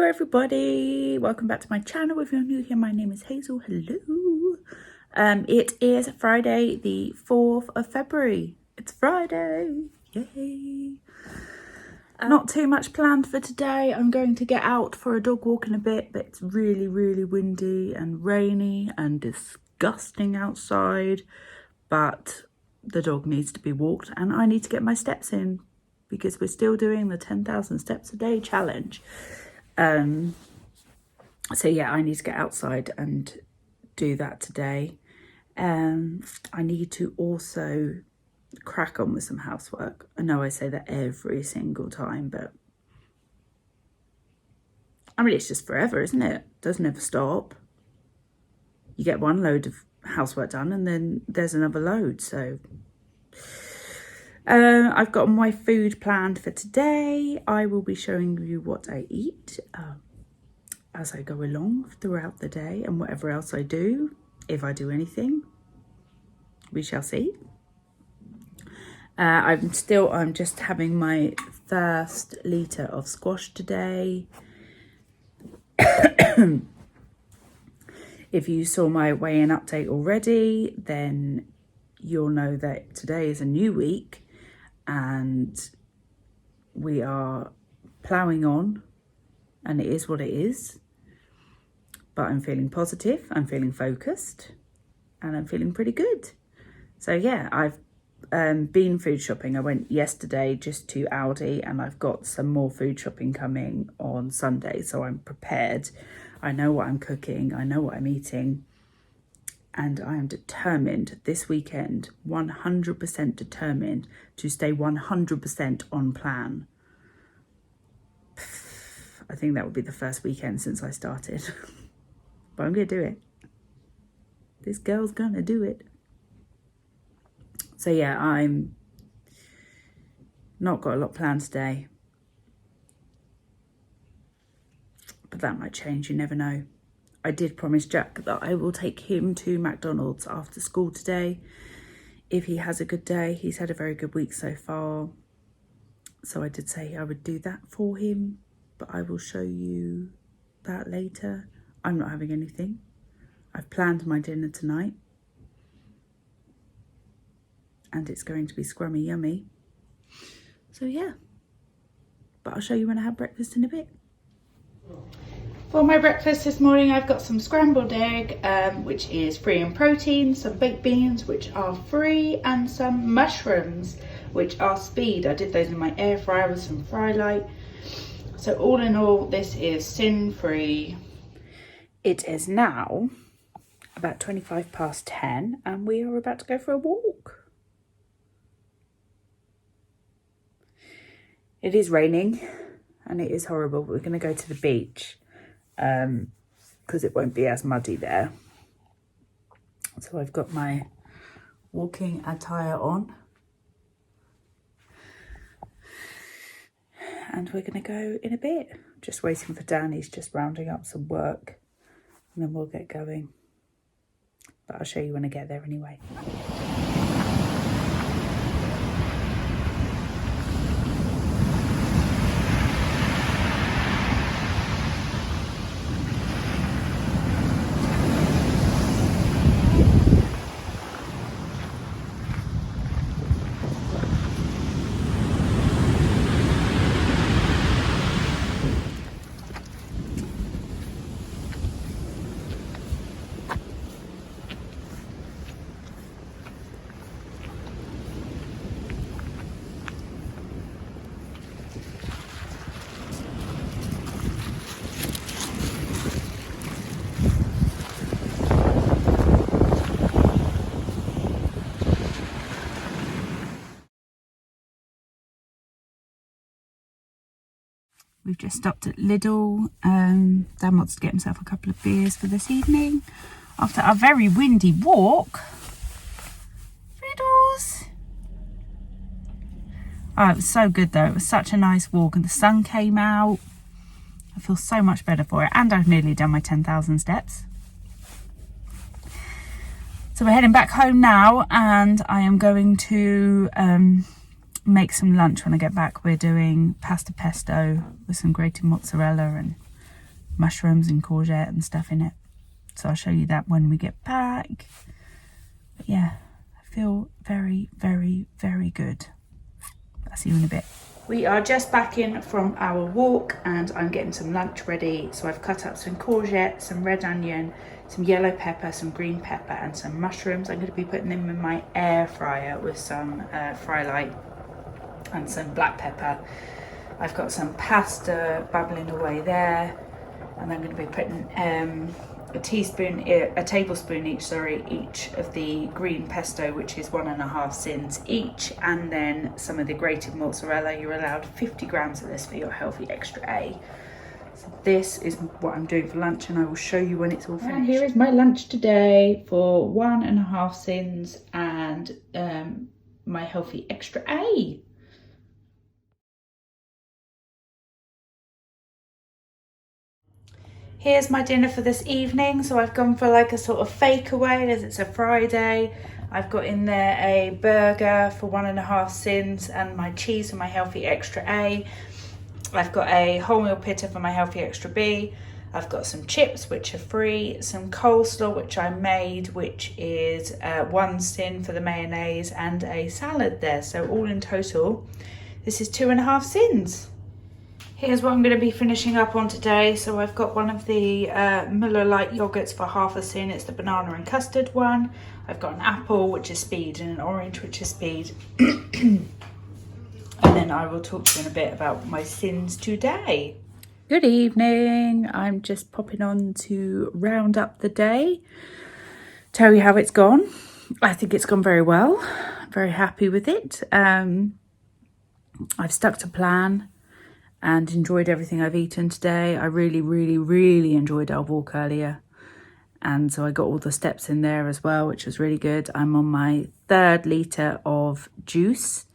everybody, welcome back to my channel. If you're new here, my name is Hazel. Hello. It is Friday the 4th of February. It's Friday, yay. Not too much planned for today. I'm going to get out for a dog walk in a bit, but it's really windy and rainy and disgusting outside, but the dog needs to be walked and I need to get my steps in because we're still doing the 10,000 steps a day challenge. So yeah, I need to get outside and do that today. I need to also crack on with some housework. I know I say that every single time, but I mean, it's just forever, isn't it? Doesn't ever stop. You get one load of housework done and then there's another load. So I've got my food planned for today. I will be showing you what I eat as I go along throughout the day, and whatever else I do, if I do anything, we shall see. I'm just having my first litre of squash today. If you saw my weigh-in update already, then you'll know that today is a new week and we are ploughing on, and it is what it is. But I'm feeling positive, I'm feeling focused, and I'm feeling pretty good. So yeah, I've been food shopping. I went yesterday just to Aldi, and I've got some more food shopping coming on Sunday. So I'm prepared. I know what I'm cooking. I know what I'm eating. And I am determined this weekend, 100% determined to stay 100% on plan. I think that would be the first weekend since I started. But I'm going to do it. This girl's going to do it. So yeah, I'm not got a lot planned today. But that might change, you never know. I did promise Jack that I will take him to McDonald's after school today. If he has a good day, he's had a very good week so far. So I did say I would do that for him, but I will show you that later. I'm not having anything. I've planned my dinner tonight. And it's going to be scrummy yummy. So yeah. But I'll show you when I have breakfast in a bit. For my breakfast this morning, I've got some scrambled egg, which is free in protein, some baked beans, which are free, and some mushrooms, which are speed. I did those in my air fryer with some fry light. So all in all, this is sin-free. It is now about 25 past 10 and we are about to go for a walk. It is raining and it is horrible, but we're going to go to the beach because it won't be as muddy there. So I've got my walking attire on. And we're going to go in a bit. Just waiting for Dan. He's just rounding up some work. And then we'll get going. But I'll show you when I get there anyway. We've just stopped at Lidl. Dan wants to get himself a couple of beers for this evening after our very windy walk. Riddles. Oh, it was so good though. It was such a nice walk and the sun came out. I feel so much better for it, and I've nearly done my 10,000 steps. So we're heading back home now, and I am going to make some lunch when I get back. We're doing pasta pesto with some grated mozzarella and mushrooms and courgette and stuff in it. So I'll show you that when we get back. But yeah, I feel very, very, very good. I'll see you in a bit. We are just back in from our walk and I'm getting some lunch ready. So I've cut up some courgette, some red onion, some yellow pepper, some green pepper and some mushrooms. I'm going to be putting them in my air fryer with some fry light and some black pepper. I've got some pasta bubbling away there, and I'm going to be putting a tablespoon each of the green pesto, which is 1.5 sins each, and then some of the grated mozzarella. You're allowed 50 grams of this for your healthy extra A. So this is what I'm doing for lunch, and I will show you when it's all finished. And here is my lunch today for 1.5 sins and my healthy extra A. Here's my dinner for this evening. So I've gone for like a sort of fake away as it's a Friday. I've got in there a burger for 1.5 sins and my cheese for my healthy extra A. I've got a wholemeal pita for my healthy extra B. I've got some chips, which are free, some coleslaw, which I made, which is 1 sin for the mayonnaise, and a salad there. So all in total, this is 2.5 sins. Here's what I'm going to be finishing up on today. So I've got one of the Muller Light yogurts for 1/2 sin. It's the banana and custard one. I've got an apple, which is speed, and an orange, which is speed. And then I will talk to you in a bit about my sins today. Good evening. I'm just popping on to round up the day, tell you how it's gone. I think it's gone very well. I'm very happy with it. I've stuck to plan and enjoyed everything I've eaten today. I really, really, really enjoyed our walk earlier. And so I got all the steps in there as well, which was really good. I'm on my 3rd litre of juice.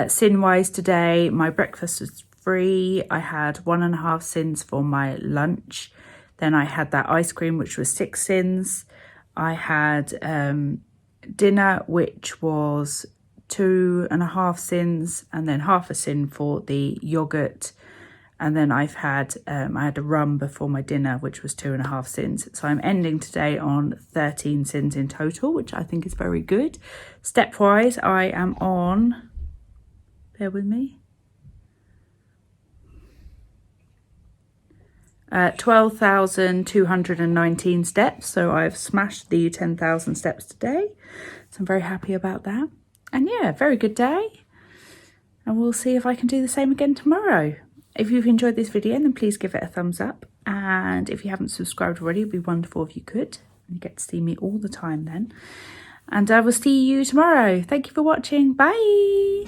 Sin-wise today, my breakfast was free. I had 1.5 sins for my lunch. Then I had that ice cream, which was 6 sins. I had dinner, which was 2.5 sins, and then 1/2 sin for the yogurt. And then I had a rum before my dinner, which was 2.5 sins. So I'm ending today on 13 sins in total, which I think is very good. Stepwise, I am on, bear with me, 12,219 steps. So I've smashed the 10,000 steps today. So I'm very happy about that. And yeah, very good day. And we'll see if I can do the same again tomorrow. If you've enjoyed this video, then please give it a thumbs up. And if you haven't subscribed already, it'd be wonderful if you could. You get to see me all the time then. And I will see you tomorrow. Thank you for watching. Bye.